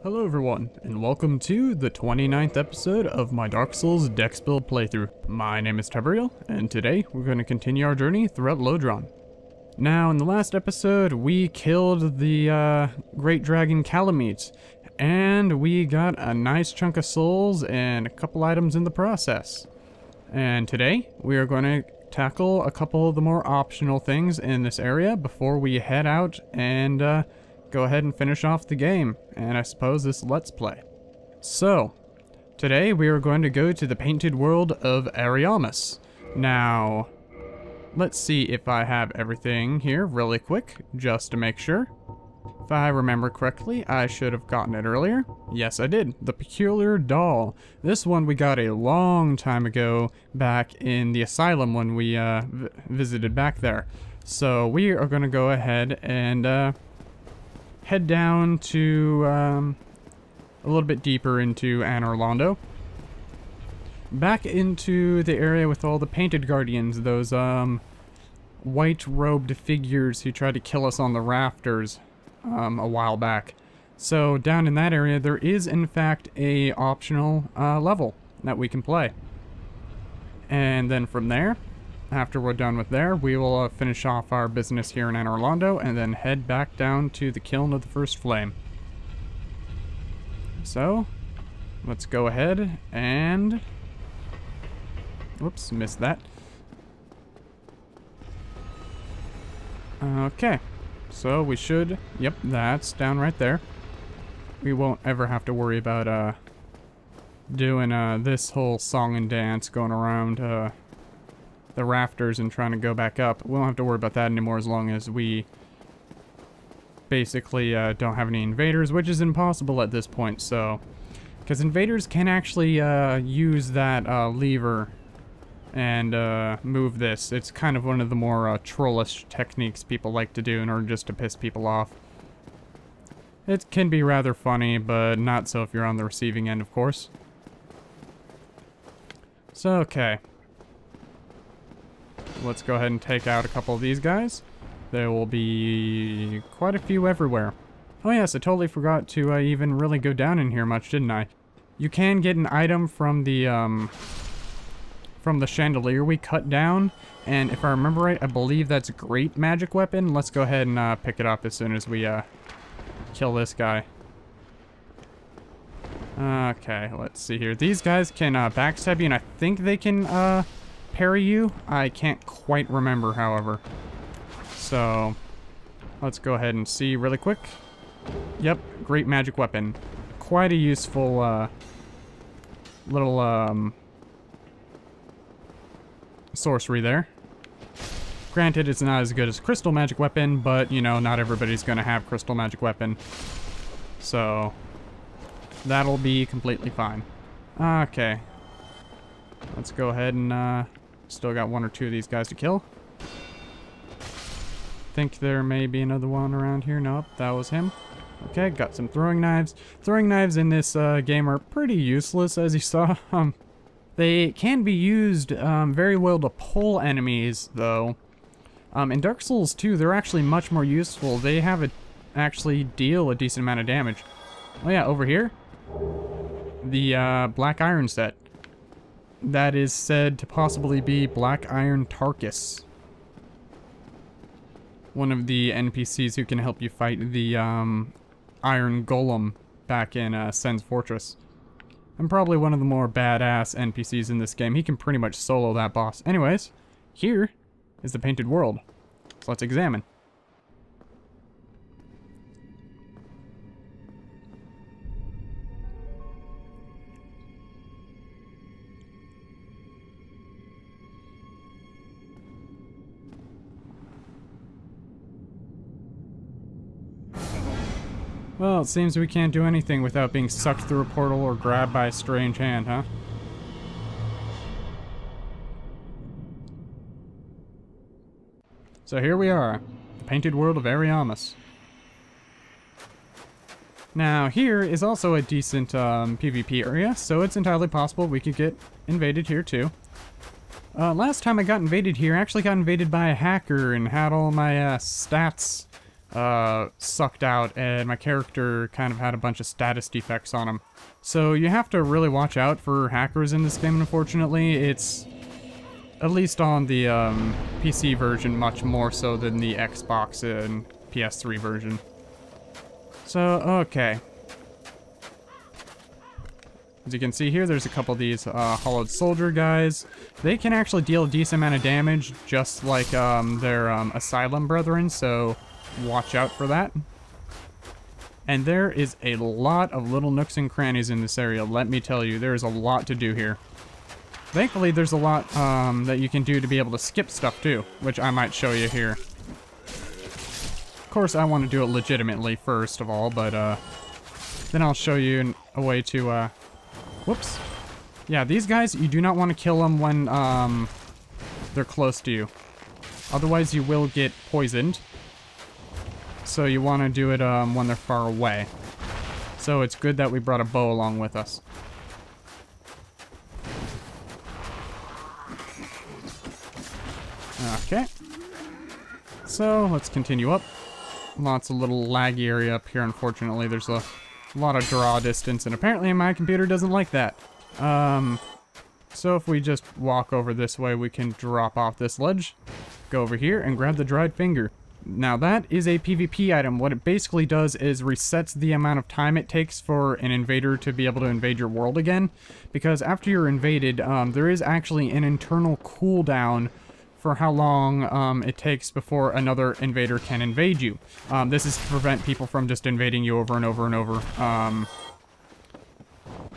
Hello everyone, and welcome to the 29th episode of my Dark Souls Dex Build playthrough. My name is Tabariel, and today we're going to continue our journey throughout Lodron. Now, in the last episode, we killed the Great Dragon Calamite, and we got a nice chunk of souls and a couple items in the process. And today, we are going to tackle a couple of the more optional things in this area before we head out and go ahead and finish off the game, and I suppose this Let's Play. So, today we are going to go to the Painted World of Ariamis. Now, let's see if I have everything here really quick, just to make sure. If I remember correctly, I should have gotten it earlier. Yes, I did. The Peculiar Doll. This one we got a long time ago back in the asylum when we visited back there. So we are going to go ahead and head down to a little bit deeper into Anor Londo. Back into the area with all the painted guardians, those white-robed figures who tried to kill us on the rafters a while back. So down in that area there is in fact a optional level that we can play. And then from there, after we're done with there, we will finish off our business here in Anor Londo and then head back down to the Kiln of the First Flame. So, let's go ahead and... Whoops, missed that. Okay, so we should... Yep, that's down right there. We won't ever have to worry about doing this whole song and dance going around the rafters and trying to go back up. We won't have to worry about that anymore as long as we basically don't have any invaders, which is impossible at this point, so... Because invaders can actually use that lever and move this. It's kind of one of the more trollish techniques people like to do in order just to piss people off. It can be rather funny, but not so if you're on the receiving end, of course. So, okay. Let's go ahead and take out a couple of these guys. There will be quite a few everywhere. Oh yes, I totally forgot to even really go down in here much, didn't I? You can get an item from the chandelier we cut down, and if I remember right, I believe that's a great magic weapon. Let's go ahead and pick it up as soon as we kill this guy. Okay, let's see here. These guys can backstab you, and I think they can parry you. I can't quite remember, however. So, let's go ahead and see really quick. Yep, great magic weapon. Quite a useful little sorcery there. Granted, it's not as good as crystal magic weapon, but you know, not everybody's gonna have crystal magic weapon. So, that'll be completely fine. Okay. Let's go ahead and still got one or two of these guys to kill. Think there may be another one around here. Nope, that was him. Okay, got some throwing knives. Throwing knives in this game are pretty useless, as you saw. They can be used very well to pull enemies, though. In Dark Souls 2, they're actually much more useful. They have actually deal a decent amount of damage. Oh yeah, over here, the Black Iron set. That is said to possibly be Black Iron Tarkus. One of the NPCs who can help you fight the Iron Golem back in Sen's Fortress. And probably one of the more badass NPCs in this game. He can pretty much solo that boss. Anyways, here is the Painted World. So let's examine. Well, it seems we can't do anything without being sucked through a portal or grabbed by a strange hand, huh? So here we are, the Painted World of Ariamis. Now, here is also a decent PvP area, so it's entirely possible we could get invaded here too. Last time I got invaded here, I actually got invaded by a hacker and had all my stats sucked out, and my character kind of had a bunch of status defects on him. So you have to really watch out for hackers in this game, unfortunately. It's, at least on the PC version, much more so than the Xbox and PS3 version. So, okay. As you can see here, there's a couple of these hollowed soldier guys. They can actually deal a decent amount of damage, just like their asylum brethren, so watch out for that. And there is a lot of little nooks and crannies in this area, let me tell you. There's a lot to do here. Thankfully, there's a lot that you can do to be able to skip stuff too, which I might show you here. Of course, I want to do it legitimately first of all, but then I'll show you a way to... Whoops. Yeah, these guys, you do not want to kill them when they're close to you. Otherwise, you will get poisoned. So you want to do it when they're far away. So it's good that we brought a bow along with us. Okay. So let's continue up. Lots of little laggy area up here, unfortunately. There's a lot of draw distance, and apparently my computer doesn't like that. So if we just walk over this way, we can drop off this ledge, go over here, and grab the dried finger. Now that is a PvP item. What it basically does is resets the amount of time it takes for an invader to be able to invade your world again, because after you're invaded, there is actually an internal cooldown for how long it takes before another invader can invade you. This is to prevent people from just invading you over and over and over.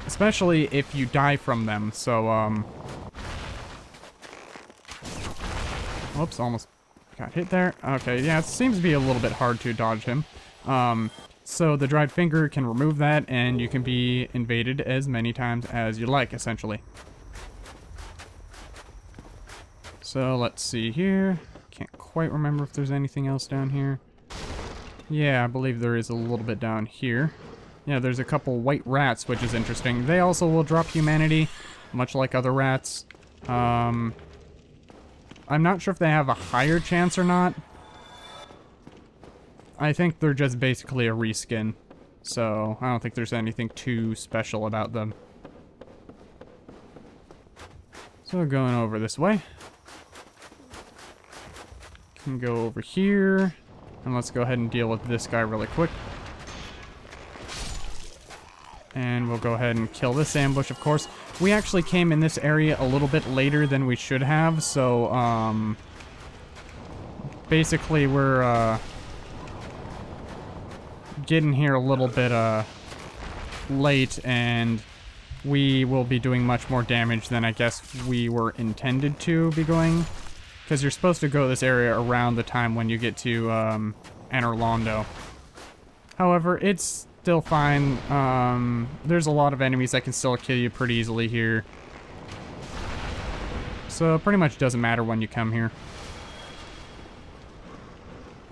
Especially if you die from them, so, whoops, almost got hit there. Okay, yeah, it seems to be a little bit hard to dodge him. So the dried finger can remove that, and you can be invaded as many times as you like, essentially. So let's see here. Can't quite remember if there's anything else down here. Yeah, I believe there is a little bit down here. Yeah, there's a couple white rats, which is interesting. They also will drop humanity, much like other rats. I'm not sure if they have a higher chance or not. I think they're just basically a reskin. So I don't think there's anything too special about them. So going over this way. Can go over here, and let's go ahead and deal with this guy really quick. And we'll go ahead and kill this ambush, of course. We actually came in this area a little bit later than we should have, so, basically we're, getting here a little bit, late, and we will be doing much more damage than I guess we were intended to be going. Because you're supposed to go this area around the time when you get to Anorlando. However, it's still fine. There's a lot of enemies that can still kill you pretty easily here. So it pretty much doesn't matter when you come here.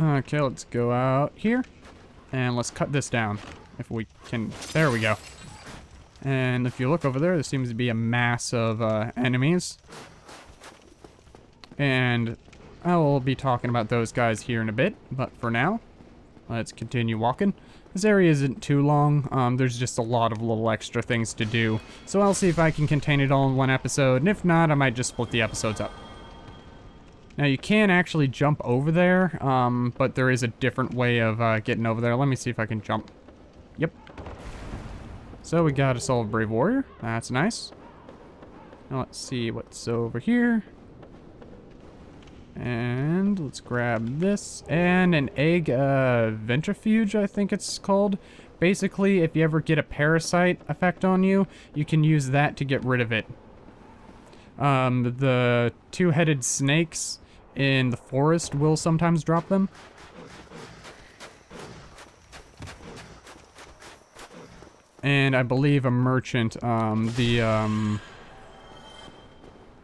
Okay, let's go out here. And let's cut this down. If we can... There we go. And if you look over there seems to be a mass of enemies. And I will be talking about those guys here in a bit, but for now, let's continue walking. This area isn't too long, there's just a lot of little extra things to do, so I'll see if I can contain it all in one episode, and if not, I might just split the episodes up. Now you can actually jump over there, but there is a different way of getting over there. Let me see if I can jump. Yep. So we got a Soul of Brave Warrior, that's nice. Now let's see what's over here. And let's grab this, and an egg ventrifuge, I think it's called. Basically, if you ever get a parasite effect on you, you can use that to get rid of it. The two-headed snakes in the forest will sometimes drop them. And I believe a merchant,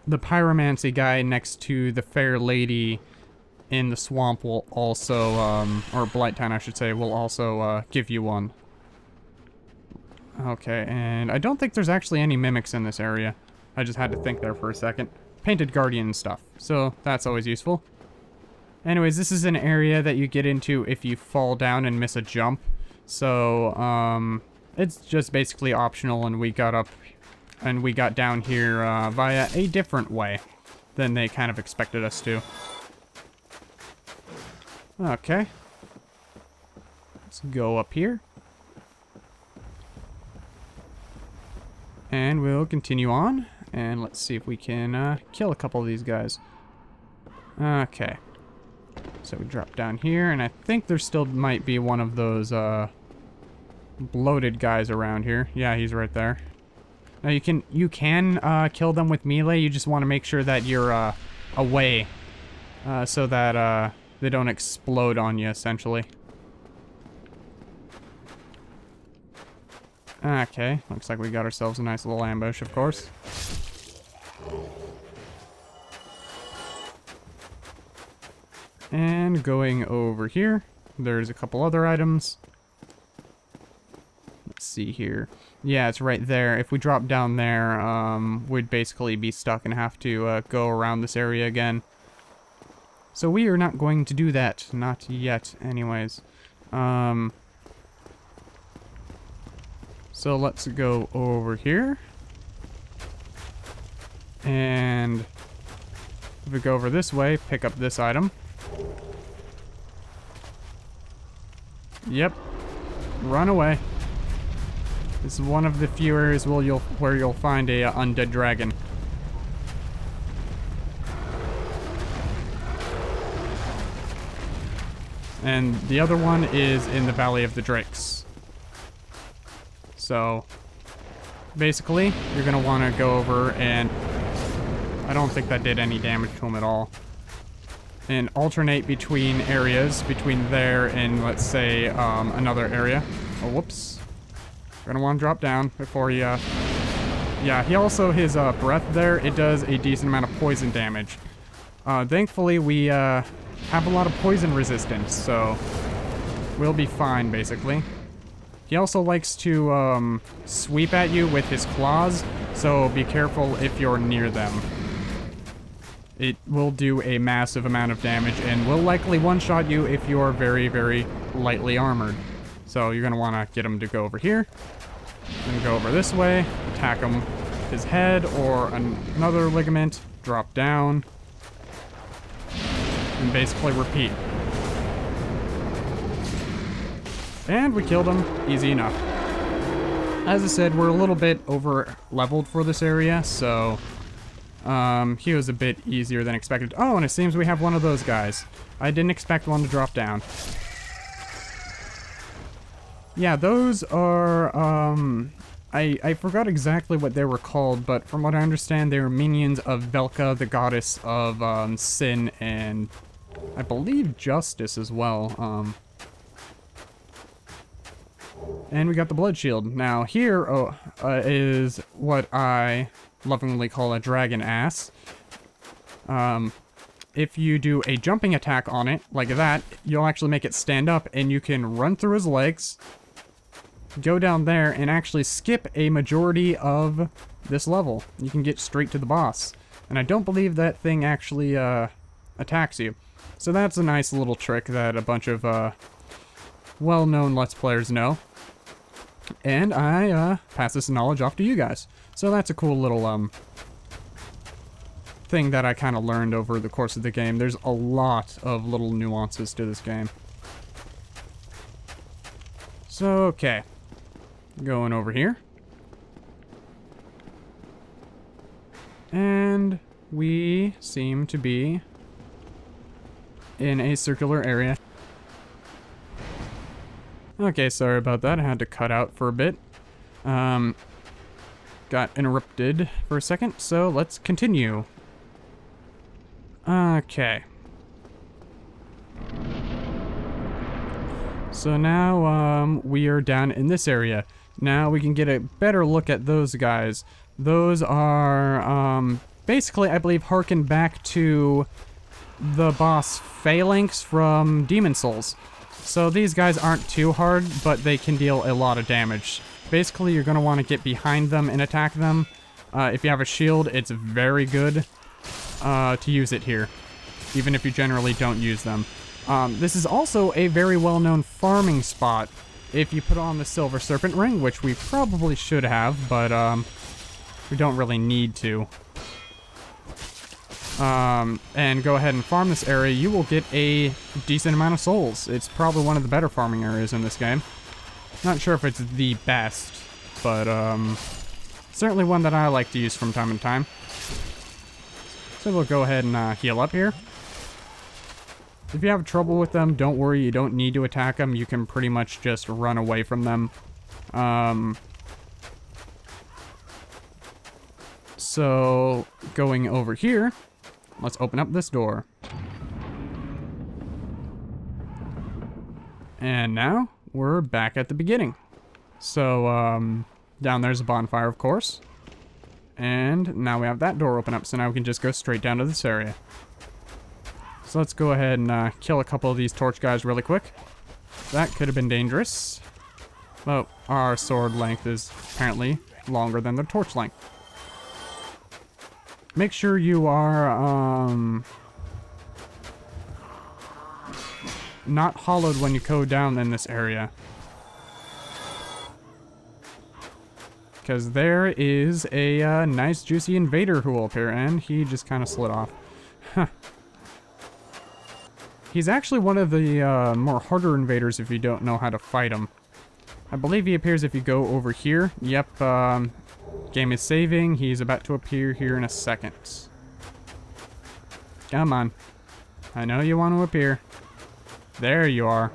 the pyromancy guy next to the fair lady in the swamp will also, or Blighttown I should say, will also give you one. Okay, and I don't think there's actually any mimics in this area. I just had to think there for a second. Painted Guardian stuff, so that's always useful. Anyways, this is an area that you get into if you fall down and miss a jump. So, it's just basically optional, and we got up and we got down here via a different way than they kind of expected us to. Okay. Let's go up here. And we'll continue on. And let's see if we can kill a couple of these guys. Okay. So we drop down here, and I think there still might be one of those bloated guys around here. Yeah, he's right there. Now you can kill them with melee. You just want to make sure that you're away so that they don't explode on you, essentially. Okay, looks like we got ourselves a nice little ambush, of course. And going over here, there's a couple other items. Let's see here. Yeah, it's right there. If we drop down there, we'd basically be stuck and have to go around this area again. So we are not going to do that. Not yet, anyways. So let's go over here. And if we go over this way, pick up this item. Yep. Run away. This is one of the few areas where you'll find a undead dragon. And the other one is in the Valley of the Drakes. So, basically, you're going to want to go over and... I don't think that did any damage to him at all. And alternate between areas, between there and, let's say, another area. Oh, whoops. You're going to want to drop down before you... Yeah, he also, his breath there, it does a decent amount of poison damage. Thankfully, we have a lot of poison resistance, so we'll be fine, basically. He also likes to sweep at you with his claws, so be careful if you're near them. It will do a massive amount of damage and will likely one-shot you if you're very, very lightly armored. So you're going to want to get him to go over here, then go over this way, attack him with his head or another ligament, drop down, and basically repeat. And we killed him. Easy enough. As I said, we're a little bit over-leveled for this area, so he was a bit easier than expected. Oh, and it seems we have one of those guys. I didn't expect one to drop down. Yeah, those are, I forgot exactly what they were called, but from what I understand, they were minions of Velka, the goddess of sin and, I believe, justice as well. And we got the blood shield. Now here is what I lovingly call a dragon ass. If you do a jumping attack on it, like that, you'll actually make it stand up and you can run through his legs, go down there, and actually skip a majority of this level. You can get straight to the boss. And I don't believe that thing actually attacks you. So that's a nice little trick that a bunch of well-known Let's Players know. And I pass this knowledge off to you guys. So that's a cool little thing that I kind of learned over the course of the game. There's a lot of little nuances to this game. So, okay. Going over here. And we seem to be in a circular area. Okay, sorry about that. I had to cut out for a bit. Got interrupted for a second, so let's continue. Okay. So now, we are down in this area. Now we can get a better look at those guys. Those are, basically, I believe, harken back to the boss Phalanx from Demon Souls. So these guys aren't too hard, but they can deal a lot of damage. Basically, you're going to want to get behind them and attack them. If you have a shield, it's very good to use it here. even if you generally don't use them. This is also a very well-known farming spot. If you put on the Silver Serpent Ring, which we probably should have, but we don't really need to. And go ahead and farm this area, you will get a decent amount of souls. It's probably one of the better farming areas in this game. Not sure if it's the best, but certainly one that I like to use from time to time. So we'll go ahead and heal up here. If you have trouble with them, don't worry, you don't need to attack them. You can pretty much just run away from them. So, going over here, let's open up this door. And now, we're back at the beginning. So, down there's a bonfire, of course. And now we have that door open up, so now we can just go straight down to this area. So let's go ahead and kill a couple of these torch guys really quick. That could have been dangerous. Well, our sword length is apparently longer than the torch length. Make sure you are not hollowed when you go down in this area. Because there is a nice juicy invader who will appear, and he just kind of slid off. Huh. He's actually one of the more harder invaders if you don't know how to fight him. I believe he appears if you go over here. Yep, game is saving. He's about to appear here in a second. Come on. I know you want to appear. There you are.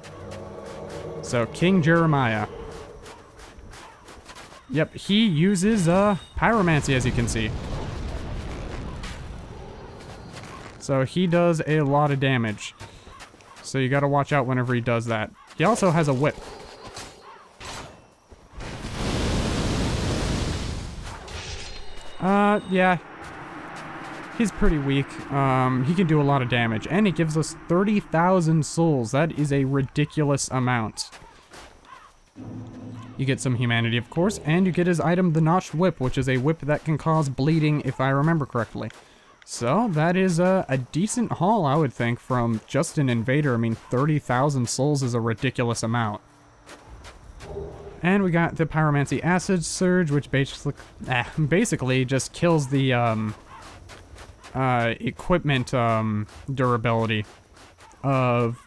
So, King Jeremiah. Yep, he uses pyromancy, as you can see. So he does a lot of damage. So you gotta watch out whenever he does that. He also has a whip. Yeah. He's pretty weak. He can do a lot of damage. And he gives us 30,000 souls. That is a ridiculous amount. You get some humanity, of course, and you get his item, the Notched Whip, which is a whip that can cause bleeding, if I remember correctly. So, that is a decent haul, I would think, from just an invader. I mean, 30,000 souls is a ridiculous amount. And we got the Pyromancy Acid Surge, which basically just kills the equipment durability of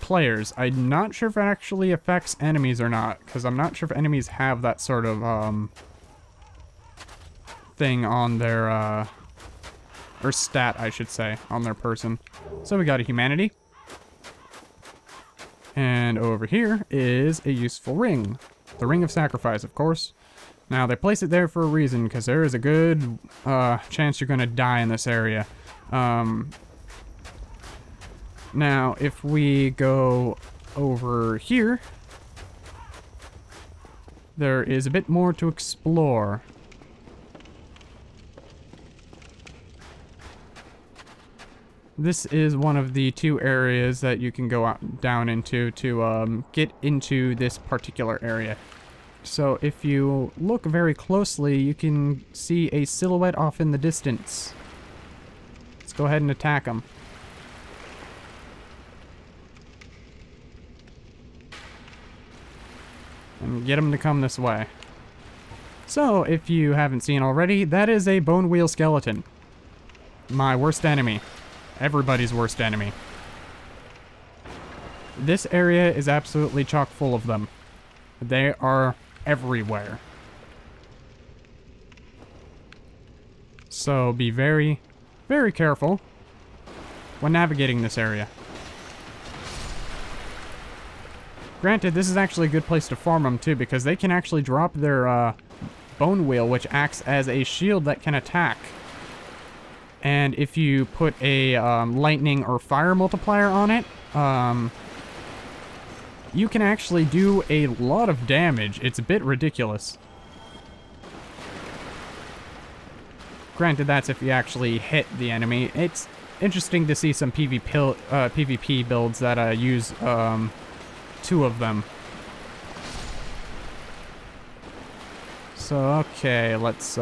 players. I'm not sure if it actually affects enemies or not, because I'm not sure if enemies have that sort of thing on their or stat, I should say, on their person. So we got a humanity, and over here is a useful ring, the Ring of Sacrifice, of course. Now they place it there for a reason, because there is a good chance you're gonna die in this area. Now, if we go over here, there is a bit more to explore. This is one of the two areas that you can go down into to get into this particular area. So if you look very closely, you can see a silhouette off in the distance. Let's go ahead and attack him. And get him to come this way. So, if you haven't seen already, that is a bone wheel skeleton. My worst enemy. Everybody's worst enemy. This area is absolutely chock full of them. They are everywhere. So be very, very careful when navigating this area. Granted, this is actually a good place to farm them too, because they can actually drop their bone wheel, which acts as a shield that can attack. And if you put a lightning or fire multiplier on it, you can actually do a lot of damage. It's a bit ridiculous. Granted, that's if you actually hit the enemy. It's interesting to see some PvP builds that use two of them. So, okay, let's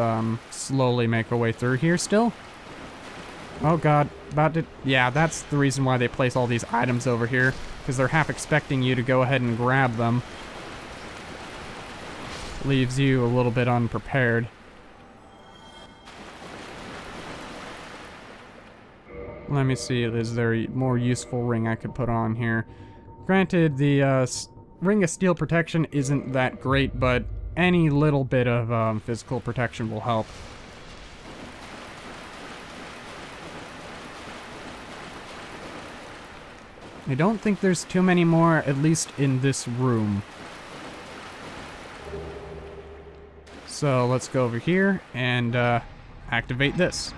slowly make our way through here still. Oh god, about to... Yeah, that's the reason why they place all these items over here, because they're half expecting you to go ahead and grab them. Leaves you a little bit unprepared. Let me see, is there a more useful ring I could put on here? Granted, the ring of steel protection isn't that great, but any little bit of physical protection will help. I don't think there's too many more, at least in this room. So let's go over here and activate this.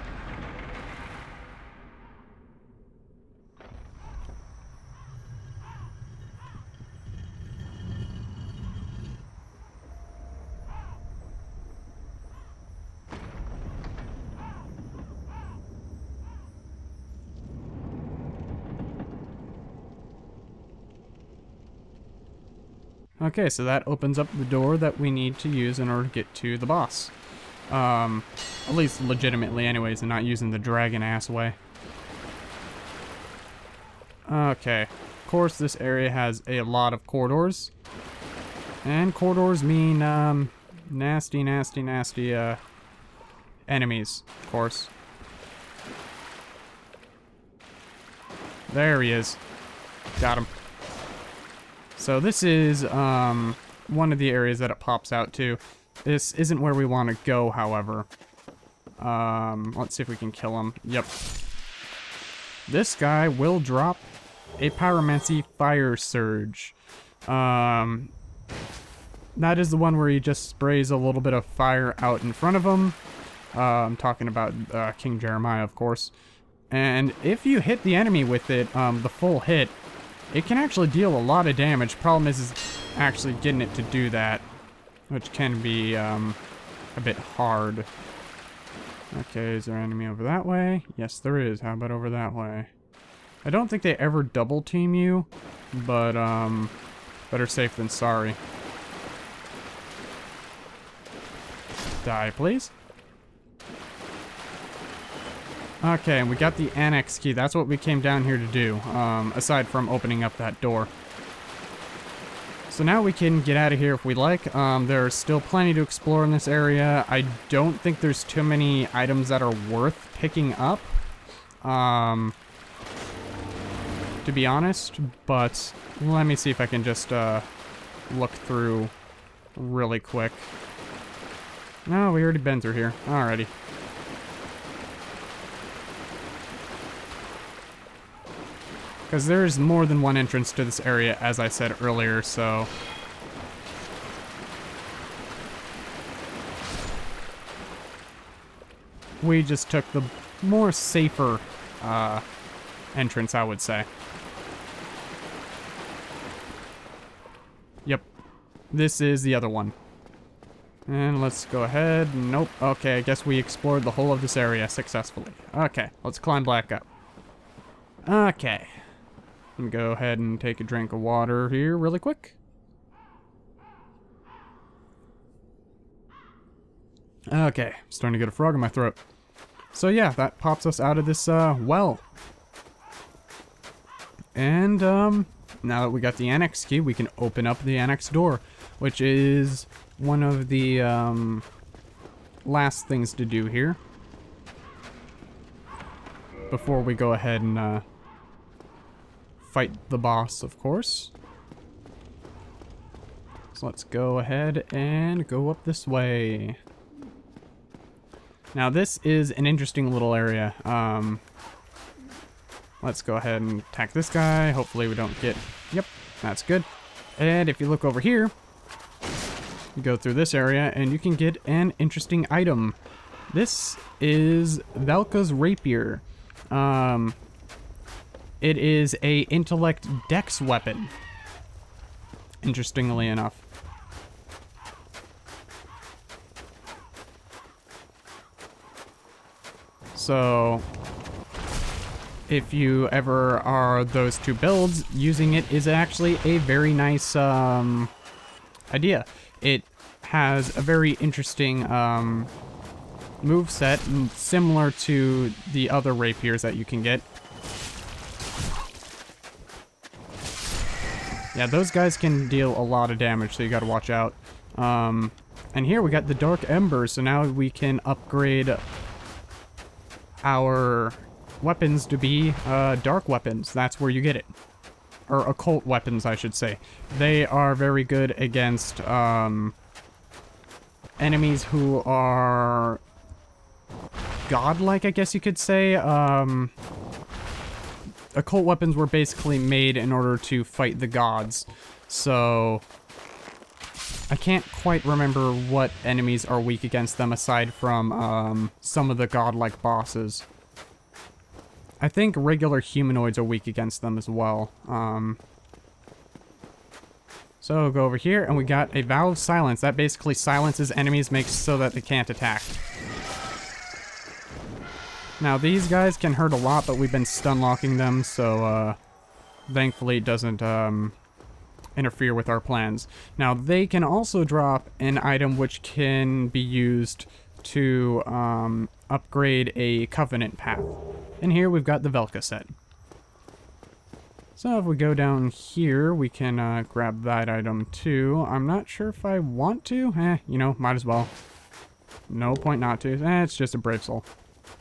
Okay, so that opens up the door that we need to use in order to get to the boss. At least legitimately anyways, and not using the dragon-ass way. Okay, of course this area has a lot of corridors. And corridors mean, nasty enemies, of course. There he is. Got him. So this is one of the areas that it pops out to. This isn't where we want to go, however. Let's see if we can kill him. Yep. This guy will drop a pyromancy fire surge. That is the one where he just sprays a little bit of fire out in front of him. I'm talking about King Jeremiah, of course. And if you hit the enemy with it, the full hit, it can actually deal a lot of damage. Problem is actually getting it to do that, which can be a bit hard. Okay, is there an enemy over that way? Yes, there is. How about over that way? I don't think they ever double team you, but better safe than sorry. Die, please. Okay, and we got the annex key. That's what we came down here to do, aside from opening up that door. So now we can get out of here if we like. There's still plenty to explore in this area. I don't think there's too many items that are worth picking up, to be honest, but let me see if I can just look through really quick. No, we already been through here. Alrighty. Because there's more than one entrance to this area, as I said earlier, so... we just took the more safer entrance, I would say. Yep. This is the other one. And let's go ahead. Nope. Okay, I guess we explored the whole of this area successfully. Okay, let's climb back up. Okay. Let me go ahead and take a drink of water here really quick. Okay, starting to get a frog in my throat. So yeah, that pops us out of this well. And now that we got the annex key, we can open up the annex door, which is one of the last things to do here before we go ahead and fight the boss, of course. So let's go ahead and go up this way. Now this is an interesting little area. Let's go ahead and attack this guy. Hopefully we don't get... Yep, that's good. And if you look over here, you go through this area and you can get an interesting item. This is Valka's rapier. It is a intellect dex weapon, interestingly enough. So, if you ever are those two builds, using it is actually a very nice idea. It has a very interesting moveset similar to the other rapiers that you can get. Yeah, those guys can deal a lot of damage, so you gotta watch out. And here we got the Dark Ember, so now we can upgrade our weapons to be dark weapons. That's where you get it. Or occult weapons, I should say. They are very good against enemies who are godlike, I guess you could say. Occult weapons were basically made in order to fight the gods. So I can't quite remember what enemies are weak against them aside from some of the godlike bosses. I think regular humanoids are weak against them as well. So we'll go over here, and we got a Vow of Silence. That basically silences enemies, makes so that they can't attack. Now, these guys can hurt a lot, but we've been stun locking them, so thankfully it doesn't interfere with our plans. Now, they can also drop an item which can be used to upgrade a Covenant path. And here we've got the Velka set. So if we go down here, we can grab that item too. I'm not sure if I want to. You know, might as well. No point not to. It's just a Brave Soul.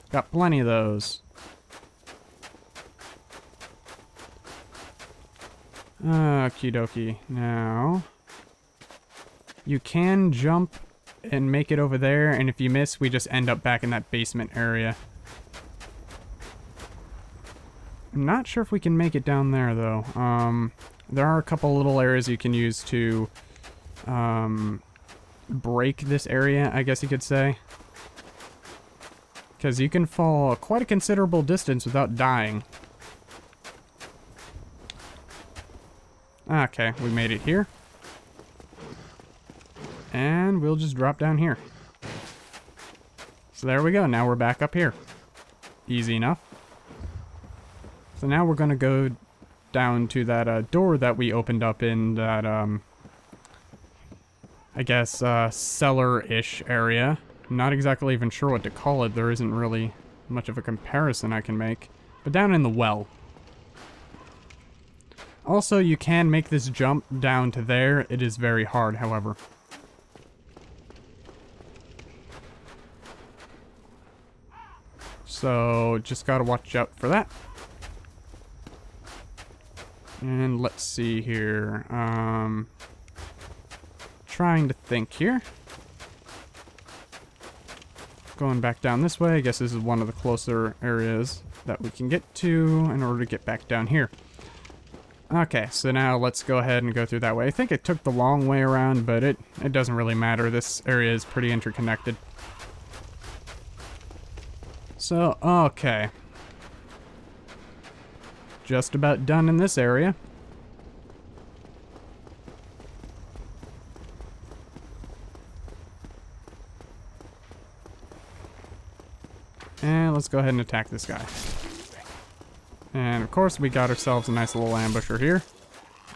Got plenty of those. Okie dokie. Now, you can jump and make it over there, and if you miss, we just end up back in that basement area. I'm not sure if we can make it down there, though. There are a couple little areas you can use to break this area, I guess you could say. Because you can fall quite a considerable distance without dying. Okay, we made it here. And we'll just drop down here. So there we go, now we're back up here. Easy enough. So now we're gonna go down to that door that we opened up in that, I guess, cellar-ish area. I'm not exactly even sure what to call it. There isn't really much of a comparison I can make. But down in the well. Also, you can make this jump down to there. It is very hard, however. So, just gotta watch out for that. And let's see here. Trying to think here. Going back down this way. I guess this is one of the closer areas that we can get to in order to get back down here. Okay, so now let's go ahead and go through that way. I think it took the long way around, but it doesn't really matter. This area is pretty interconnected. So, okay. Just about done in this area. And let's go ahead and attack this guy. And of course we got ourselves a nice little ambusher here.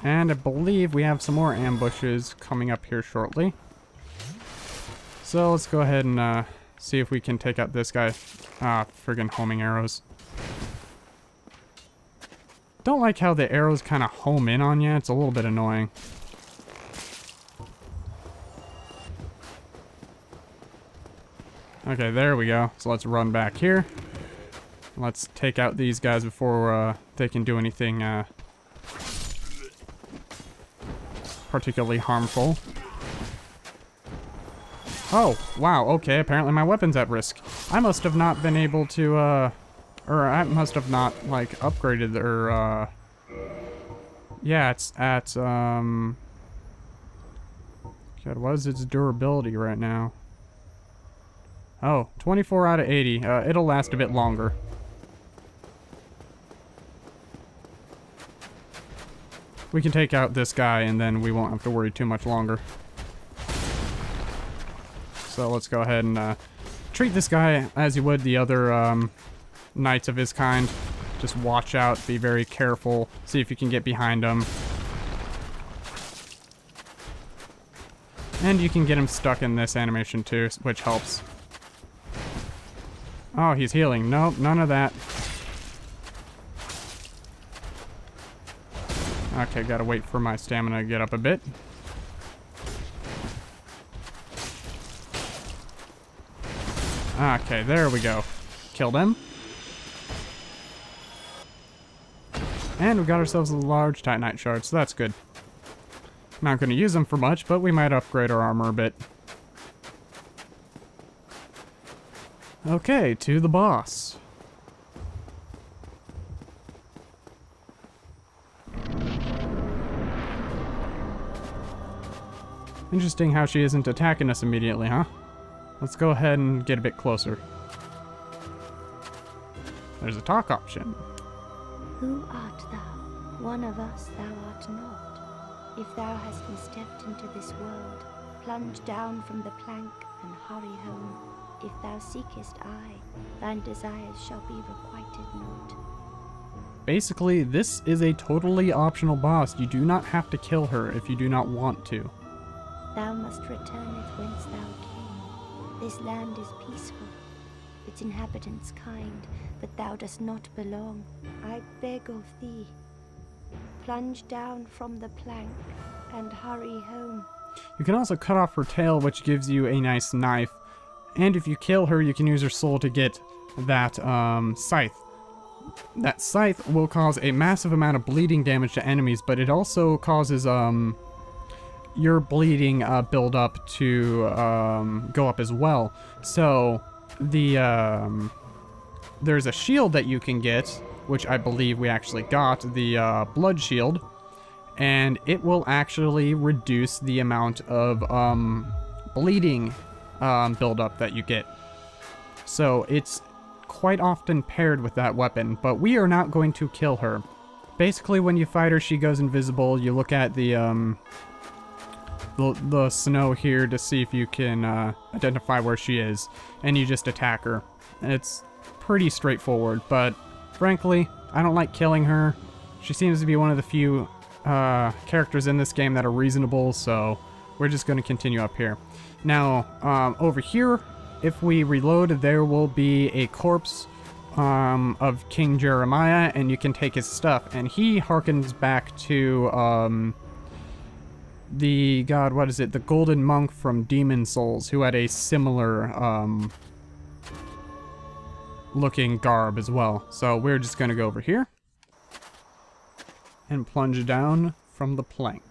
And I believe we have some more ambushes coming up here shortly. So let's go ahead and see if we can take out this guy. Friggin' homing arrows. Don't like how the arrows kind of home in on you. It's a little bit annoying. Okay, there we go. So let's run back here. Let's take out these guys before they can do anything particularly harmful. Oh, wow, okay, apparently my weapon's at risk. I must have not been able to, or I must have not, like, upgraded, or, yeah, it's at, God, what is its durability right now? Oh, 24 out of 80. It'll last a bit longer. We can take out this guy, and then we won't have to worry too much longer. So let's go ahead and treat this guy as you would the other knights of his kind. Just watch out, be very careful, see if you can get behind him. And you can get him stuck in this animation too, which helps. Oh, he's healing. Nope, none of that. Okay, gotta wait for my stamina to get up a bit. Okay, there we go. Killed him. And we got ourselves a large Titanite shard, so that's good. Not going to use them for much, but we might upgrade our armor a bit. Okay, to the boss. Interesting how she isn't attacking us immediately, huh? Let's go ahead and get a bit closer. There's a talk option. Who art thou? One of us thou art not. If thou hast misstepped into this world, plunge down from the plank and hurry home. If thou seekest I, thine desires shall be requited not. Basically, this is a totally optional boss. You do not have to kill her if you do not want to. Thou must returneth whence thou came. This land is peaceful, its inhabitants kind, but thou dost not belong. I beg of thee, plunge down from the plank and hurry home. You can also cut off her tail, which gives you a nice knife. And if you kill her, you can use her soul to get that scythe. That scythe will cause a massive amount of bleeding damage to enemies, but it also causes your bleeding build up to go up as well. So the there's a shield that you can get, which I believe we actually got, the blood shield, and it will actually reduce the amount of bleeding buildup that you get. So it's quite often paired with that weapon, but we are not going to kill her. Basically, when you fight her, she goes invisible. You look at the snow here to see if you can identify where she is, and you just attack her. It's pretty straightforward, but frankly, I don't like killing her. She seems to be one of the few characters in this game that are reasonable, so we're just going to continue up here. Now, over here, if we reload, there will be a corpse of King Jeremiah, and you can take his stuff, and he harkens back to the the golden monk from Demon Souls, who had a similar looking garb as well. So we're just going to go over here and plunge down from the plank.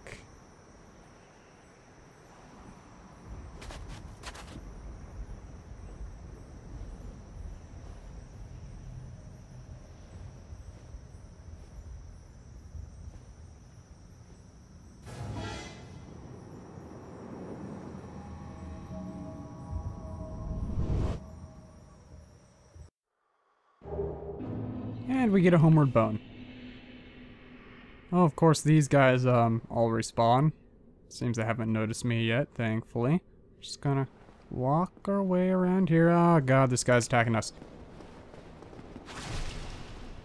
And we get a homeward bone. Oh, of course, these guys all respawn. Seems they haven't noticed me yet, thankfully. Just gonna walk our way around here. Oh god, this guy's attacking us.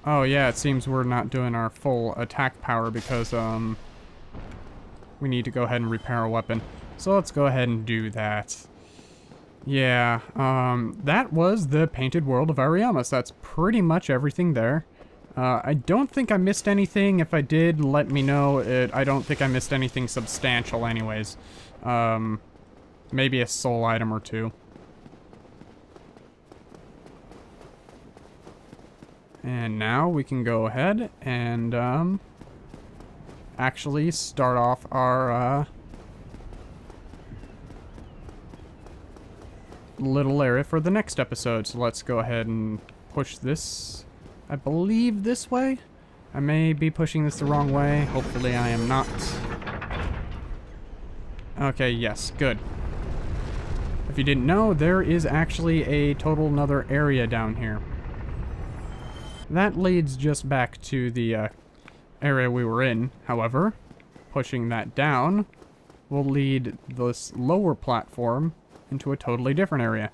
Oh yeah, it seems we're not doing our full attack power because we need to go ahead and repair our weapon. So let's go ahead and do that. Yeah, that was the Painted World of Ariamis. That's pretty much everything there. I don't think I missed anything. If I did, let me know. I don't think I missed anything substantial anyways. Maybe a soul item or two. And now we can go ahead and actually start off our little area for the next episode. So let's go ahead and push this, I believe, this way. I may be pushing this the wrong way. Hopefully I am not. Okay, yes, good. If you didn't know, there is actually a total another area down here. That leads just back to the area we were in. However, pushing that down will lead this lower platform into a totally different area.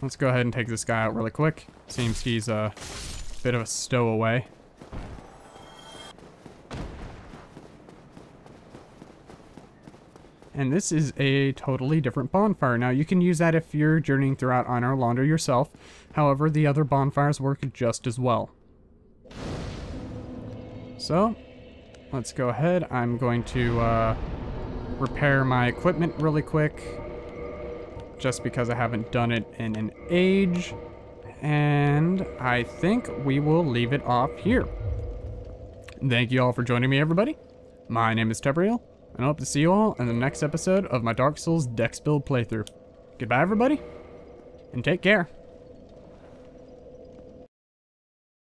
Let's go ahead and take this guy out really quick. Seems he's a bit of a stowaway. and this is a totally different bonfire. Now, you can use that if you're journeying throughout Einar Lander yourself. However, the other bonfires work just as well. So, let's go ahead. I'm going to repair my equipment really quick, just because I haven't done it in an age. And I think we will leave it off here. Thank you all for joining me, everybody. My name is Tebriel, and I hope to see you all in the next episode of my Dark Souls Dex Build playthrough. Goodbye, everybody, and take care.